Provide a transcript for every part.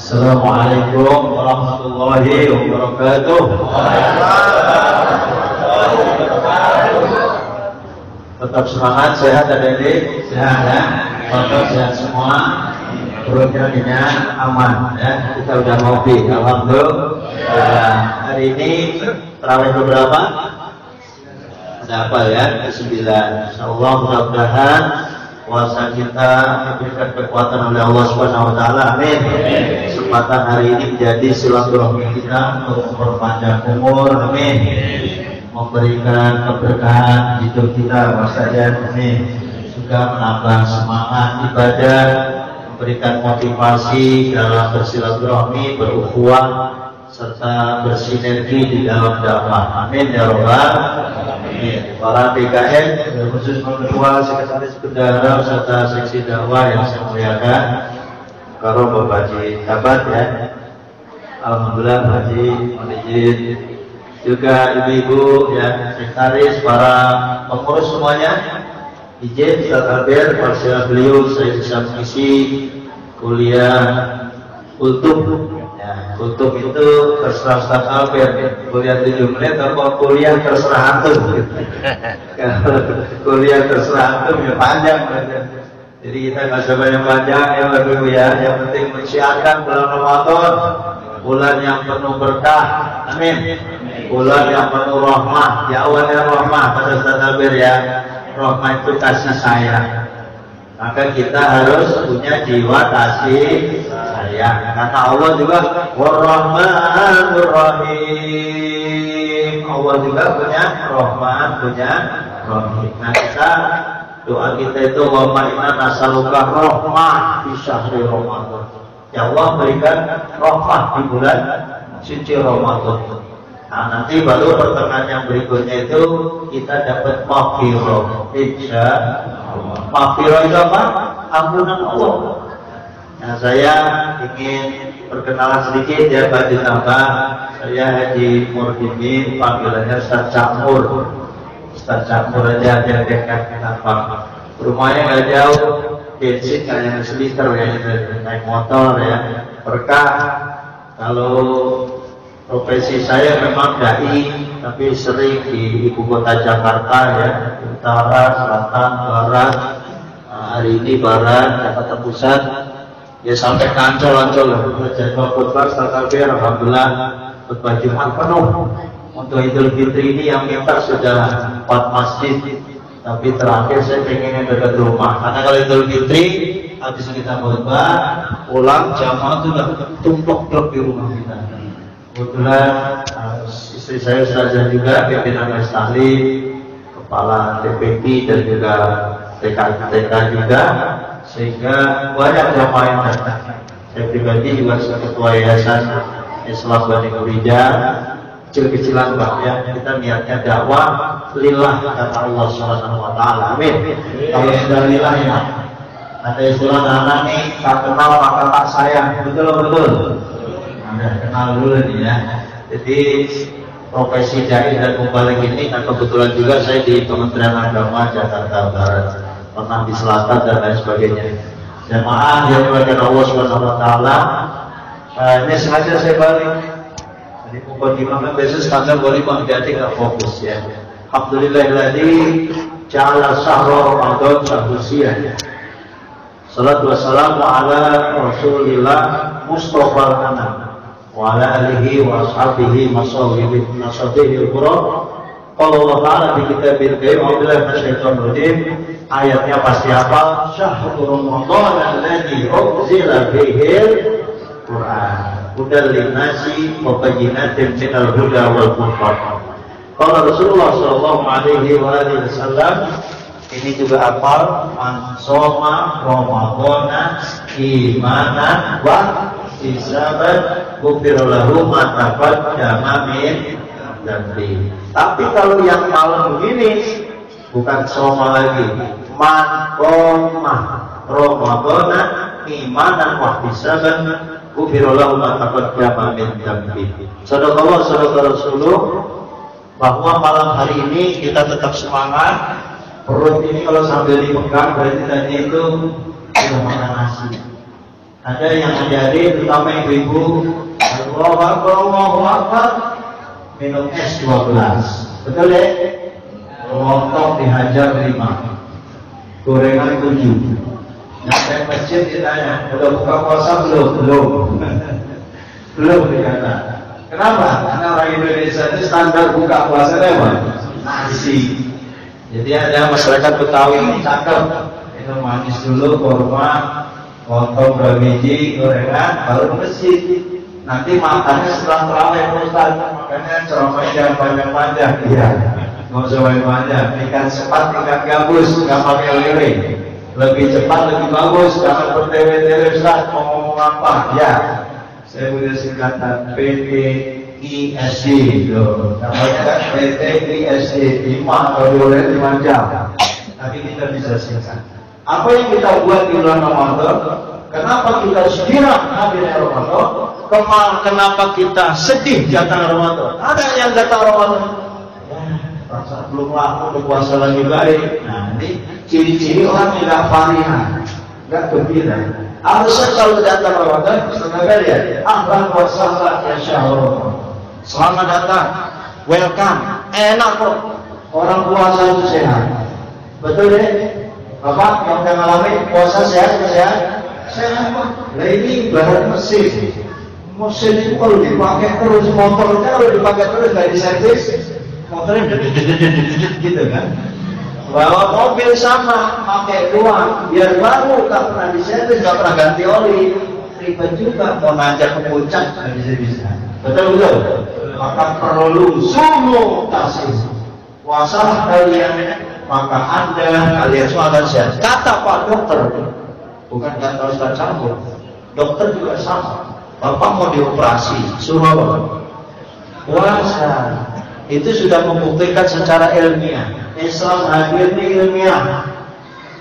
Assalamualaikum warahmatullahi wabarakatuh. Tetap semangat, sehat adik-adik, sehat ya, tetap sehat semua, perutnya kenyang, aman ya. Kita udah ngopi, alhamdulillah. Hari ini tarawih berapa? Ada apa ya? Ke-9. Insyaallah mudah-mudahan puasa kita diberikan kekuatan oleh Allah Subhanahu wa taala. Amin. Kesempatan hari ini menjadi silaturahmi kita untuk memperpanjang umur. Amin. Memberikan keberkahan hidup kita maksudnya. Amin. Juga menambah semangat ibadah, memberikan motivasi dalam bersilaturahmi, berukhuwah serta bersinergi di dalam dakwah. Amin ya rabbal alamin. Para PKN, khusus ketua, sekretaris bendahara serta seksi dakwah yang saya muliakan, kalau Bapak Haji Tabat ya, alhamdulillah Pak Haji, mohon izin, juga ibu-ibu ya, sekretaris, para pengurus semuanya, izin Ustaz Albert, parsial beliau saya bisa mengisi kuliah kultum. Ya, kultum itu terserah Ustaz Albert, kuliah 7 menit atau kuliah terserah antum. Kalau kuliah terserah antum ya panjang. Jadi kita nggak usah banyak panjang ya Bapak ya. Yang penting mensiarkan bulan Ramadan, bulan yang penuh berkah. Amin. Bulan yang penuh rahmah. Ya awalnya rahmah pada Ustaz Albert ya. Rahmah itu kasih sayang. Maka kita harus punya jiwa kasih sayang. Kata Allah juga Ar-Rahmanur Rahim. Allah juga punya Rahman, punya Rahim. Nah kita doa kita itu wa inna nas'aluka rahmah fi syahri Ramadan. Ya Allah berikan rahmah di bulan suci Ramadan. Nah nanti baru pertengahan yang berikutnya itu kita dapat maghfirah. Insyaallah. Maghfirah itu apa? Ampunan Allah. Nah saya ingin perkenalan sedikit ya Pak ditambah. Saya Haji Murdimin, panggilannya Ustaz Camur. Ustaz Camur aja dekat kenapa? Rumahnya nggak jauh, bensin kayak seliter ya, naik motor ya. Berkah. Kalau profesi saya memang dai, tapi sering di ibu kota Jakarta ya, utara, selatan, barat. Nah, hari ini barat, Jakarta Pusat. Ya sampai ke Ancol lah. Jadwal khutbah Ustaz alhamdulillah khutbah Jumat penuh. Untuk Idul Fitri ini yang minta sudah 4 masjid. Tapi terakhir saya pengennya dekat rumah. Karena kalau Idul Fitri habis kita khutbah, pulang jamaah sudah tumpuk di rumah kita. Kebetulan istri saya Ustazah juga, pimpinan Majelis Tahlim, kepala TPP dan juga TK juga, sehingga banyak jamaah yang datang. Saya pribadi juga sebagai ketua yayasan Islam Bani Murija, kecil-kecilan Pak ya, kita niatnya dakwah lillah kata Allah Subhanahu wa taala. Amin. Kalau sudah lillah ya, ada istilah anak nih, tak kenal maka tak sayang. Betul. Nah, kenal dulu nih ya. Jadi profesi dai dan mubalik ini kan kebetulan juga saya di Kementerian Agama Jakarta Barat, pernah di Selatan dan lain sebagainya. Jamaah yang dimuliakan Allah Subhanahu wa taala, ini sengaja saya balik. Jadi mukadimah kan biasa standar walimah, jadi nggak fokus ya. Alhamdulillahilladzi ja'ala syahra Ramadan syahru siyam. Salatu wassalamu ala Rasulillah Mustafa Anam wa ala alihi wa ashabihi masabihi al-qura. Qala Allah Ta'ala di kitabil karim, a'udzubillahi minasyaitonir rajim. Ayatnya pasti apa? Syahrul Ramadan alladzi unzila fihil Qur'an hudal linnasi wa bayyinatin minal huda wal furqan. Qala Rasulullah sallallahu alaihi wasallam, ini juga hafal, man shoma ramadhana imanan wa ihtisaban ghufira lahu ma taqaddama min dzambi. Tapi kalau yang malam begini bukan shoma lagi, man qoma ramadhana imanan wa ihtisaban ghufira lahu ma taqaddama min dzambi. Sadaqallah sadaqar Rasulullah, bahwa malam hari ini kita tetap semangat. Perut ini kalau sambil dipegang berarti tadi itu sudah makan nasi. Ada yang menjadi terutama ibu-ibu, Allahu Akbar, minum es 12. Betul ya? Lontong dihajar 5, gorengan 7. Nyampe masjid ditanya, udah buka puasa belum? Belum dikata. Kenapa? Karena orang Indonesia itu standar buka puasanya apa? Nasi. Jadi ada masyarakat Betawi yang cakep, itu manis dulu, kurma, lontong 2 biji, gorengan, baru masjid. Nanti makannya setelah terawih Ustaz. Makanya ceramah jangan panjang-panjang. Iya. Nggak usah banyak-banyak. Ikan sepat, ikan gabus, nggak pakai lele. Lebih cepat, lebih bagus. Jangan bertele-tele Ustaz. Mau ngomong apa? Ya. Saya punya singkatan PTISD. Namanya kan PTISD. 5 atau 5 jam. Tapi kita bisa singkat. Apa yang kita buat di bulan Ramadan? Kenapa kita gembira hadirnya Ramadan? Kenapa kita sedih datang Ramadan? Ada yang datang Ramadan. Rasa belum laku, puasa lagi baik. Nah, ini ciri-ciri orang yang nggak farihan, nggak gembira. Harusnya kalau datang Ramadan, sebenarnya ya, ahlan wa sahlan ya syahrul. Selamat datang, welcome, enak kok. Orang puasa itu sehat, betul ya? Bapak yang udah ngalamin puasa sehat? Nah ini ibarat mesin. Mesin itu kalau dipakai terus, motornya kalau dipakai terus nggak diservis, motornya gitu kan. Bawa mobil sama, pakai uang, biar baru, nggak pernah diservis, nggak pernah ganti oli, ribet juga. Mau ngajak ke puncak nggak bisa. Betul. Maka perlu sungguh kasih puasa kalian, maka kalian semua akan sehat. Kata Pak Dokter, bukan kata Ustaz Campur. Dokter juga sama. Bapak mau dioperasi, suruh apa? Puasa. Itu sudah membuktikan secara ilmiah. Islam hadir di ilmiah.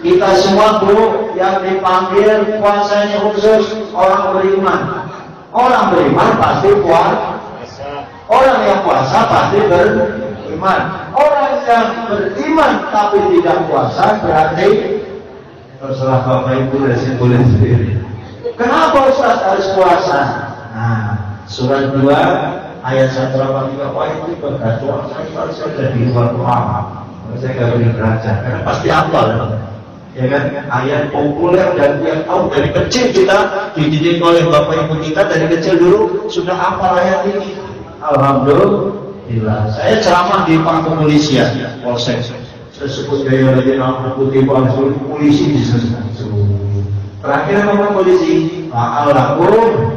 Kita semua dulu yang dipanggil puasanya khusus orang beriman. Orang beriman pasti puasa. Orang yang puasa pasti beriman. Orang yang beriman tapi tidak puasa berarti terserah Bapak Ibu dan boleh sendiri. Kenapa Ustaz harus puasa? Nah, surat 2 ayat 183. Wah itu berkata saya harus ada di luar Quran. Saya nggak boleh belajar karena pasti hafal. Ya kan? Ayat populer dan yang tahu dari kecil kita dididik oleh Bapak Ibu kita dari kecil dulu sudah hafal ayat ini. Alhamdulillah. Saya ceramah di Pangku Polisian, Polsek. Saya sebut gaya lagi nama putih palsu, polisi di sana. Terakhir apa polisi? Ma'alakum.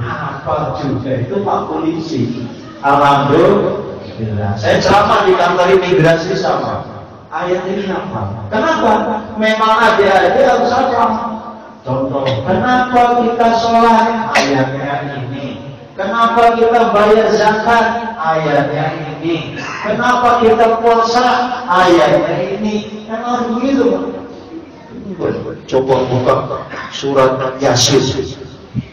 Apa juga itu Pak Polisi. Alhamdulillah. Saya ceramah di kantor imigrasi sama. Ayat ini apa? Kenapa? Memang adik-adik harus apa? Contoh. Kenapa kita sholat? Ayatnya ini. Kenapa kita bayar zakat? Ayatnya ini. Kenapa kita puasa? Ayatnya ini. Kenapa begitu? Coba buka surat Yasin.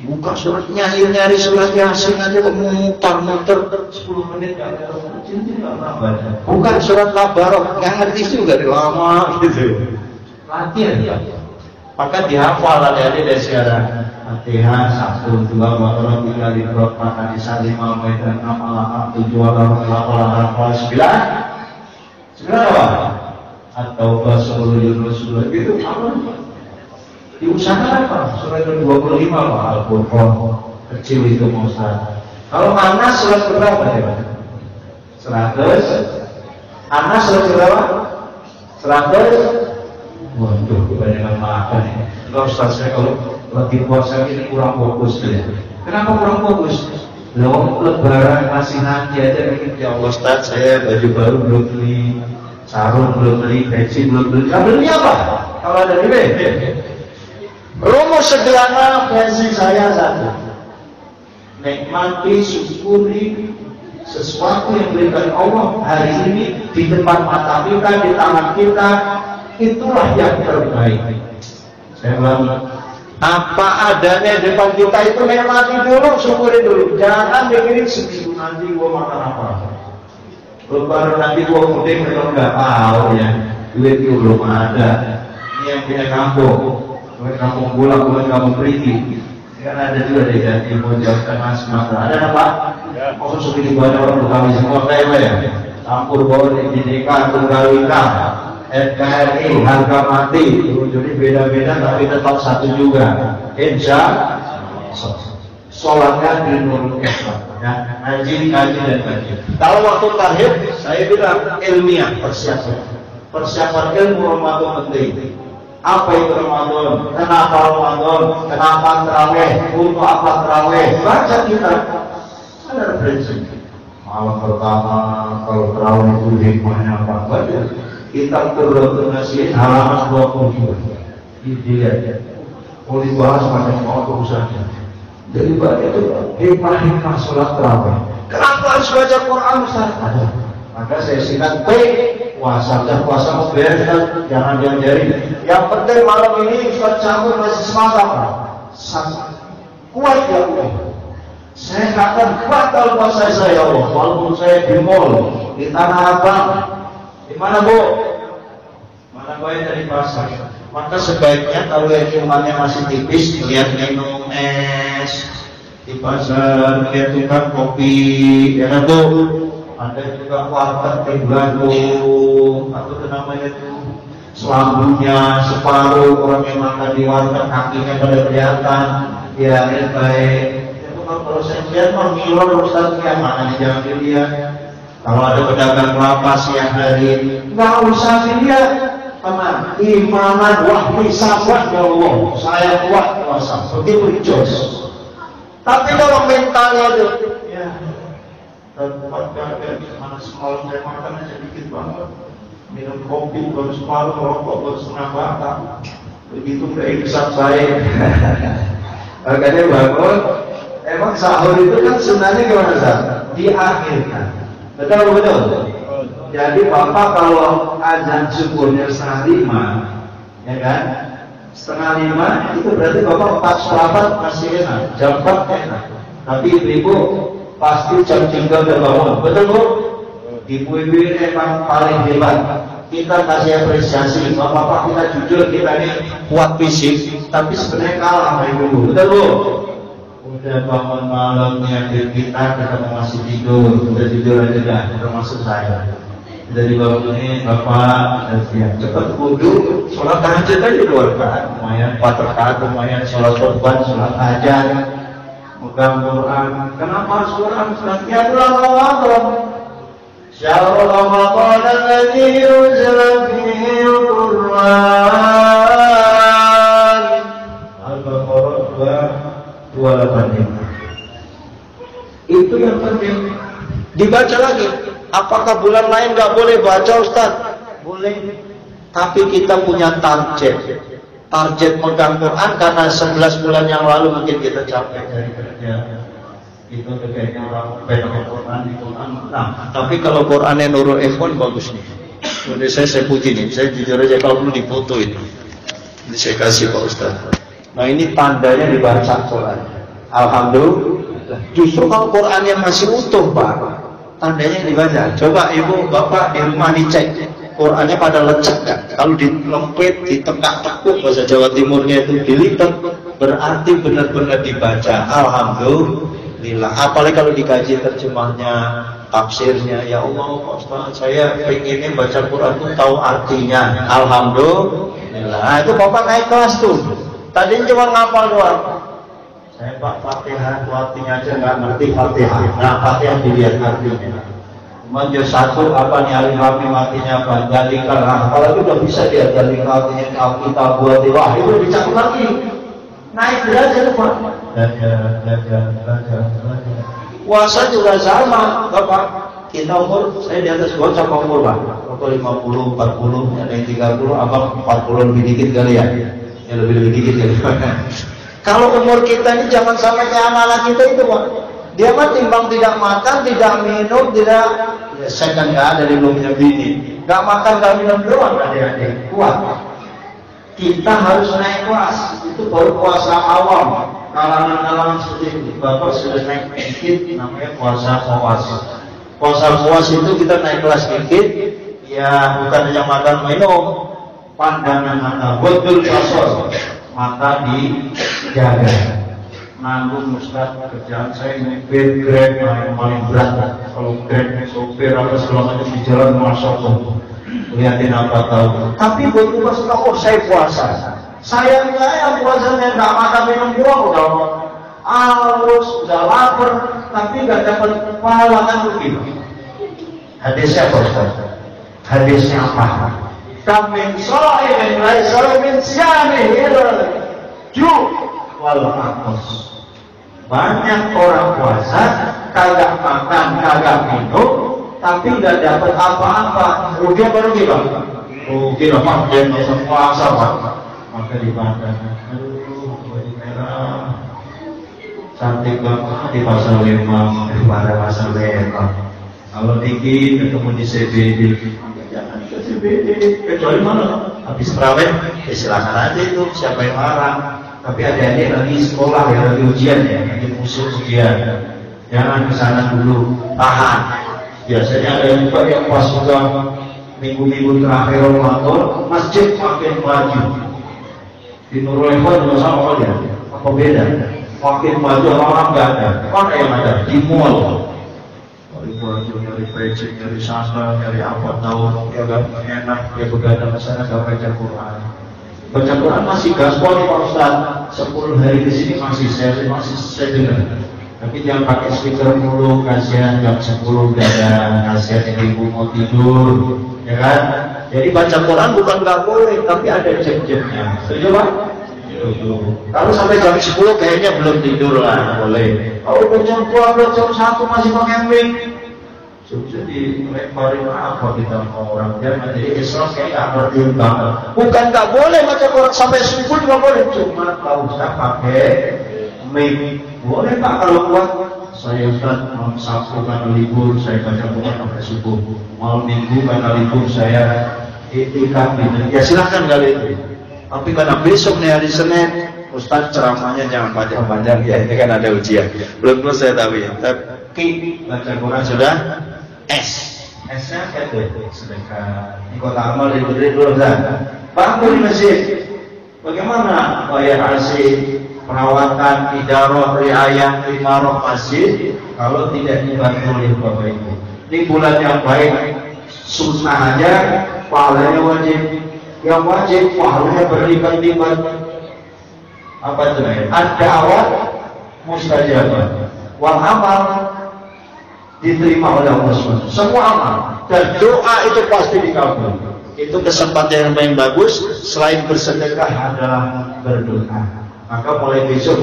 Buka surat nyari surat Yasin aja muter-muter 10 menit nggak ada. Bukan surat Tabarok, nggak ngerti juga lama gitu. Latihan ya. Maka dihafal adik-adik dari sekarang. Fatihah 1, 2, Baqarah 3, Al-Imran, Makan Nisa 5, Maidah 6, Al-An'am 7, Al-Baqarah 9. 9 apa? Atau Rasul Yunus gitu apa? Diusahakan apa? Surat 25 Pak Al-Qur'an kecil itu Ustaz. Kalau Anas surat berapa ya? 100. Anas surat berapa? 100. Waduh, kebanyakan makan ya. Enggak Ustaz, saya kalau lagi puasa ini kurang fokus ya. Kenapa kurang fokus? Loh, lebaran masih nanti aja mikir, ya Allah Ustaz, saya baju baru belum beli, sarung belum beli, bensin belum beli. Beli apa? Kalau ada di rumus sederhana versi saya satu. Nikmati, syukuri sesuatu yang diberikan Allah hari ini di depan mata kita, di tangan kita. Itulah yang terbaik. Saya bilang, apa adanya di depan kita itu nikmati dulu, syukuri dulu. Jangan mikirin seminggu nanti gua makan apa. Lebaran nanti gua mudik kalau nggak tahu ya. Duit itu belum ada. Ini yang punya kampung. Gue kampung Bulang, gue kampung Perigi. Kan ada juga di Timur Jawa Tengah Sumatera. Ada apa? Oh, segini banyak orang Betawi semua kayak ya. Campur baur Indika, Tunggal Ika, NKRI, harga mati. Jadi beda-beda tapi tetap satu juga. Insya sholatnya di Nurul Islam. Ya, ngaji dan ngaji. Kalau waktu tahib, saya bilang ilmiah persiapan ilmu Ramadan penting. Apa itu Ramadan? Kenapa Ramadan? Kenapa terawih? Untuk apa terawih? Baca kita. Ada prinsip. Malam pertama kalau terawih itu hikmahnya apa? Baca. Kita berdonasi halaman 22. Dilihat. Mau dibahas banyak mau urusannya. Jadi baca itu hikmah sholat terawih. Kenapa harus baca Quran Ustaz? Ada. Maka saya singkat puasa dan puasa mau beres kan, jangan diajari. Yang penting malam ini Ustaz Campur masih semangat, kuat ya Allah. Saya akan kuat kalau puasa saya Allah. Walaupun saya di mall, di Tanah Abang, di mana Bu? Mana baik dari pasar. Maka sebaiknya kalau yang imannya masih tipis, lihat minum es di pasar, lihat tukang kopi, ya Bu. Ada juga warteg di Bandung, atau namanya itu selambungnya separuh orang yang makan di warteg kakinya pada kelihatan, ya baik. Itu kalau saya lihat mah ngilor Ustaz yang mana jangan dilihat. Kalau ada pedagang kelapa siang hari, nggak usah dilihat, teman. Imanan wahmi sahabat ya Allah, saya kuat puasa, begitu jos. Tapi kalau mentalnya itu, ya. Mana semalam saya makan aja dikit banget, minum kopi baru separuh, rokok baru setengah batang, begitu udah imsak saya. Makanya bangun, emang sahur itu kan sebenarnya gimana Zat? Diakhirkan, betul. Jadi Bapak kalau azan subuhnya 4:30, ya kan? 4:30 itu berarti Bapak 4:04 masih enak, jam 4 enak. Tapi ibu pasti jam 3 udah bangun, betul Bu? Ibu-ibu ini emang paling hebat. Kita kasih apresiasi, bapak-bapak kita jujur, kita ini kuat fisik, tapi sebenarnya kalah sama ibu-ibu, betul Bu? Udah bangun malamnya kita masih tidur, udah tidur aja dah, termasuk saya. Udah dibangunin bapak, dan siap cepat wudu, sholat tahajud aja 2 rakaat, lumayan 4 rakaat, lumayan sholat korban, sholat hajat. Bukan Quran. Kenapa harus Quran? Ya bulan Ramadan. Syahrul Ramadan alladzi unzila fihi Al-Qur'an. Al-Baqarah 285. Itu yang penting. Dibaca lagi. Apakah bulan lain nggak boleh baca Ustaz? Boleh. Tapi kita punya target megang Quran karena 11 bulan yang lalu mungkin kita capek dari kerja. Itu kayaknya orang pengen Quran di Quran. Nah, tapi kalau Qurannya Nurul Ikhwan bagus nih. Jadi saya puji nih, saya jujur aja kalau perlu dipoto ini. Ini saya kasih Pak Ustaz. Nah ini tandanya dibaca Quran. Alhamdulillah. Justru kalau Qurannya masih utuh Pak, tandanya dibaca. Coba Ibu Bapak di rumah dicek. Qurannya pada lecek kan? Kalau dilempit, ditekak-tekuk bahasa Jawa Timurnya itu dilipat, berarti benar-benar dibaca. Alhamdulillah. Apalagi kalau dikaji terjemahnya, tafsirnya, ya Allah, Ustaz, saya pengennya baca Quran itu tahu artinya. Alhamdulillah. Nah, itu Bapak naik kelas tuh. Tadinya cuma ngapal doang. Saya Pak Fatihah itu artinya aja nggak ngerti Fatihah. Nah, Fatihah dilihat artinya. Manjur satu apa nih alif lam mim artinya apa? Dalikal. Apalagi udah bisa dia dalikal artinya kita buat wah itu dicakup lagi. Naik derajat Pak. Belajar. Puasa juga sama, Bapak. Kita umur saya di atas bocah umur Pak. Waktu 50, 40, ada yang 30, abang 40 lebih dikit kali ya. Ya lebih dikit kali. Kalau umur kita ini jangan sampai kayak anak-anak kita itu Pak. Dia mah timbang tidak makan, tidak minum, tidak ya, saya kan nggak ada di rumahnya bini, nggak makan, nggak minum doang adik-adik kuat. Kita harus naik kelas, itu baru puasa awam. Kalangan-kalangan seperti ini, Bapak sudah naik dikit, namanya puasa khawas. Puasa khawas itu kita naik kelas dikit, ya bukan hanya makan minum, pandangan mata, betul basor. mata dijaga. Nanggung Ustaz, kerjaan saya nyopir Grab paling berat. Kalau Grab sopir apa segala macam di jalan, masya Allah, lihatin apa tahu. Tapi buat buka setelah saya puasa. Sayang saya puasanya nggak makan minum buah, udah haus, udah lapar, tapi nggak dapat pahala kan begitu. Hadisnya apa Ustaz? Hadisnya apa? Kamin so'in laisa min siyamihi ju' wal aqas. Banyak orang puasa kagak makan, kagak minum, tapi nggak dapat apa-apa. Rugi apa rugi Bang? Rugi lah Pak, dia nggak puasa Pak. Maka dibantah. Aduh, baju merah cantik banget di pasar Lembang daripada pasar Lembang. Kalau tinggi ketemu di CBD, jangan ke CBD. Kecuali mana? Habis terawih, silakan aja itu. Siapa yang marah? Tapi adik-adik lagi sekolah ya, lagi ujian ya, lagi musuh ujian. Jangan ke sana dulu, tahan. Biasanya ada yang juga yang pas juga minggu-minggu terakhir Ramadan, masjid makin maju. Di Nurul Ikhwan juga sama kali ya, apa beda? Makin maju orang nggak ada, mana yang ada? Di mall. Dari baju, dari peci, dari sandal, dari apa tahu, ya gak enak, ya begadang ke sana gak baca Quran. Baca Quran masih gaspol nih Pak Ustaz. 10 hari ke sini masih saya dengar. Tapi jangan pakai speaker mulu, kasihan jam 10 udah ada, kasihan ibu mau tidur, ya kan? Jadi baca Quran bukan nggak boleh, tapi ada jam-jamnya. Setuju Pak? Kalau sampai jam 10 kayaknya belum tidur lah, boleh. Kalau jam 12, jam 1 masih pakai mic, jadi lemparin apa kita mau orang jangan. Jadi Islam kayak nggak ngerti banget. Bukan nggak boleh baca Quran sampai subuh juga boleh, cuma kalau kita pakai mic boleh Pak. Kalau kuat saya Ustaz malam Sabtu karena libur saya baca Quran sampai subuh, malam Minggu karena libur saya iktikaf ya silahkan kali itu. Tapi karena besok nih hari Senin Ustaz ceramahnya jangan panjang-panjang ya, ini kan ada ujian belum saya tahu ya. Tapi baca Quran sudah S-nya apa itu? Sedekah di kota amal di Bedri dulu kan. Bangun di masjid. Bagaimana bayar asih, perawatan, idarah, riayah, imarah masjid kalau tidak dibantu oleh Bapak Ibu? Ini bulan yang baik, sunnah aja, pahalanya wajib. Yang wajib pahalanya berlipat-lipat. Apa itu? Ad-da'wah mustajabah. Wal amal diterima oleh Allah SWT. Semua amal dan doa itu pasti dikabul. Itu kesempatan yang paling bagus. Selain bersedekah adalah berdoa. Maka mulai besok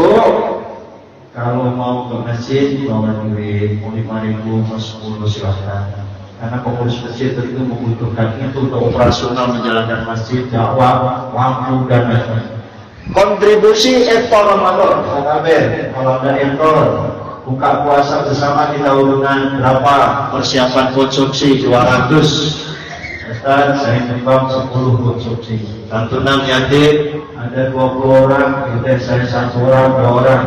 kalau mau ke masjid bawa duit, mau 5.000, mau 10 silahkan. Karena pengurus masjid itu membutuhkan itu untuk operasional menjalankan masjid, dakwah, lampu dan lain-lain. Kontribusi iftar Ramadan, kalau ada iftar buka puasa bersama kita urungan berapa? Persiapan konsumsi 200. Ustaz, saya nyumbang 10 konsumsi. Santunan yatim ada 20 orang, kita saya 1 orang, 2 orang.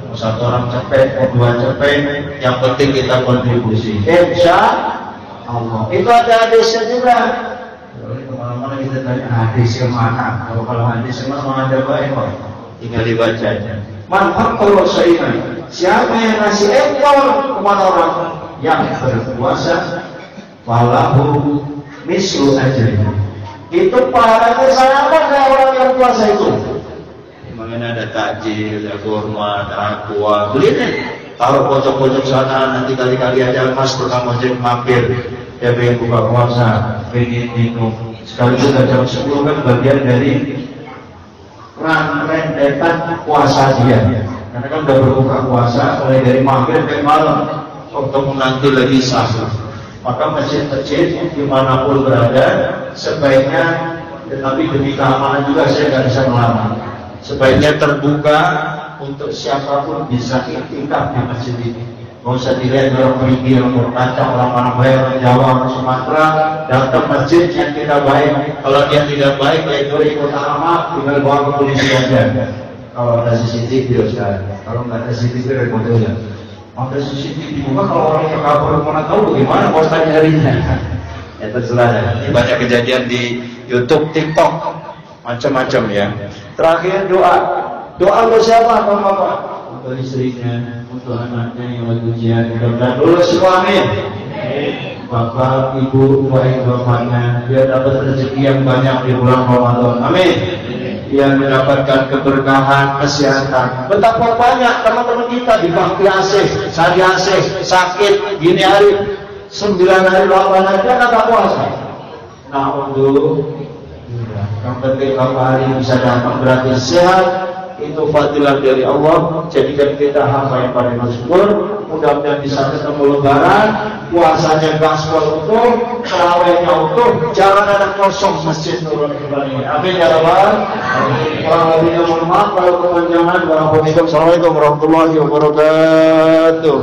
Mau 1 orang cepet, mau 2 cepet. Yang penting kita kontribusi. Insya Allah. Itu ada hadisnya juga. Kemana-mana kita tanya hadis yang mana? Kalau hadis yang mana ada baik, tinggal dibaca aja. Manfaat kalau seiman. Siapa yang ngasih ekor kepada orang yang berpuasa, walahu mislu ajri. Itu pahalanya sama kayak orang yang puasa itu. Makanya ada takjil, ada kurma, ada aqua. Beli deh. Taruh pojok-pojok sana, nanti kali-kali aja Mas tukang ojek mampir. Dia pengen buka puasa, pengen minum. Sekaligus jam 10 kan bagian dari rentetan puasa dia. Karena kan udah berbuka puasa mulai dari maghrib sampai malam, untuk nanti lagi sahur. Maka masjid-masjid dimanapun berada sebaiknya, tetapi demi keamanan juga saya nggak bisa melarang, sebaiknya terbuka untuk siapapun bisa iktikaf di masjid ini. Nggak usah dilihat orang pergi, orang berkacang, orang baik, orang Jawa, orang Sumatera, datang masjid yang tidak baik. Kalau dia tidak baik, ya itu ikut alamat, tinggal bawa ke polisi aja. Kalau ada CCTV Ustaz, kalau nggak ada CCTV rekodenya. Ada CCTV juga kalau orang yang kabur mana tahu bagaimana Ustaz nyarinya. Ya terserah. Ini banyak kejadian di YouTube, TikTok, macam-macam ya. Terakhir doa. Doa untuk siapa? Untuk Bapak, untuk istrinya, untuk anaknya yang lagi ujian. Dan lulus semua, amin. Bapak, Ibu, baik bapaknya, biar dapat rezeki yang banyak di bulan Ramadan. Amin. Yang mendapatkan keberkahan, kesehatan. Betapa banyak teman-teman kita di Bakti Asih, Sari Asih, sakit, gini hari, 9 hari, 8 hari, dia kata puasa. Nah, untuk yang penting Bapak hari bisa datang berarti sehat. Itu fadilah dari Allah. Jadikan kita hamba yang paling bersyukur. Mudah-mudahan bisa ketemu Lebaran, puasanya gaspol utuh, tarawihnya utuh, jangan ada kosong masjid turun kembali. Amin ya rabbal alamin. Kurang lebihnya mohon maaf kalau kepanjangan. Wassalamualaikum warahmatullahi wabarakatuh.